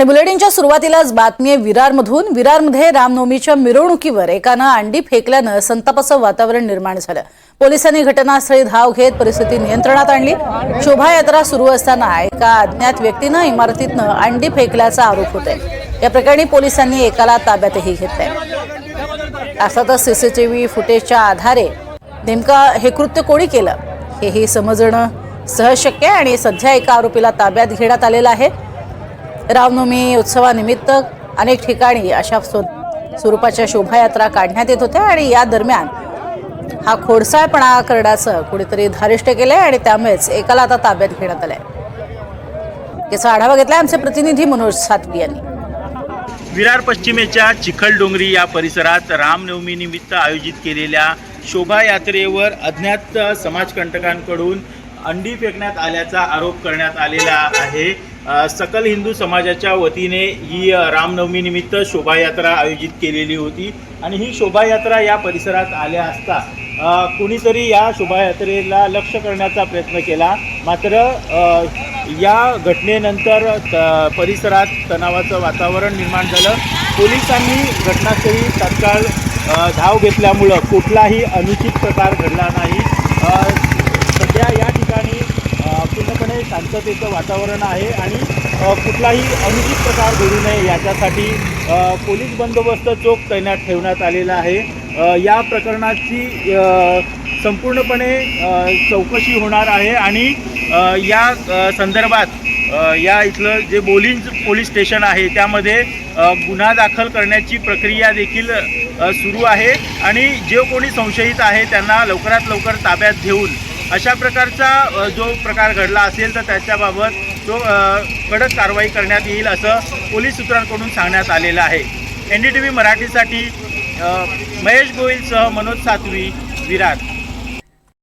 आणि बुलेटिनच्या सुरुवातीलाच बातमी आहे विरारमधून। विरारमध्ये रामनवमीच्या मिरवणुकीवर एकानं अंडी फेकल्यानं संतापाचं वातावरण निर्माण झालं। पोलिसांनी घटनास्थळी धाव घेत परिस्थिती नियंत्रणात आणली। शोभायात्रा सुरू असताना एका अज्ञात व्यक्तीनं इमारतीतनं अंडी फेकल्याचा आरोप होतोय। या प्रकरणी पोलिसांनी एकाला ताब्यातही घेतलंय। अर्थातच सीसीटीव्ही फुटेजच्या आधारे नेमका हे कृत्य कोणी केलं हेही समजणं सहज शक्य आहे आणि सध्या एका आरोपीला ताब्यात घेण्यात आलेलं आहे। रामनवमी उत्सवानिमित्त अनेक ठिकाणी अशा स्वरूपाच्या शोभायात्रा काढण्यात येत होत्या आणि या दरम्यान हा खोडसाळपणा करण्याचं कुणीतरी धारिष्ट केलंय आणि त्यामुळेच एकाला आता ताब्यात घेण्यात आलंय। याचा आढावा घेतलाय आमचे प्रतिनिधी मनोज सातवी यांनी। विरार पश्चिमेच्या चिखलडोंगरी या परिसरात रामनवमी निमित्त आयोजित केलेल्या शोभायात्रेवर अज्ञात समाजकंटकांकडून अंडी फेकण्यात आल्याचा आरोप करण्यात आलेला आहे। सकल हिंदू समाजाच्या वतीने ही रामनवमी निमित्त शोभायात्रा आयोजित केलेली होती आणि ही शोभायात्रा या परिसरात आल्या असता कोणीतरी या शोभायात्रेला लक्ष्य करण्याचा प्रयत्न केला। मात्र या घटनेनंतर परिसरात तणावाचं वातावरण निर्माण झालं। पोलिसांनी घटनास्थळी तात्काळ धाव घेतल्यामुळं कुठलाही अनुचित प्रकार घडला नाही। सध्या या ठिकाणी पूर्णपणे शांततेचं वातावरण आहे आणि कुठलाही अनुचित प्रकार घडू नये याच्यासाठी पोलीस बंदोबस्त चोख तैनात ठेवण्यात आलेला आहे। या प्रकरणाची संपूर्णपणे चौकशी होणार आहे आणि या संदर्भात या इथलं जे बोलिंज पोलीस स्टेशन आहे त्यामध्ये गुन्हा दाखल करण्याची प्रक्रिया देखील सुरू आहे आणि जे कोणी संशयित आहे त्यांना लवकरात लवकर ताब्यात घेऊन अशा प्रकारचा जो प्रकार घडला असेल तर त्याच्याबाबत जो कडक कारवाई करण्यात येईल असं पोलीस सूत्रांकडून सांगण्यात आलेलं आहे। NDTV मराठीसाठी महेश गोहिलसह मनोज सातवी, विरार।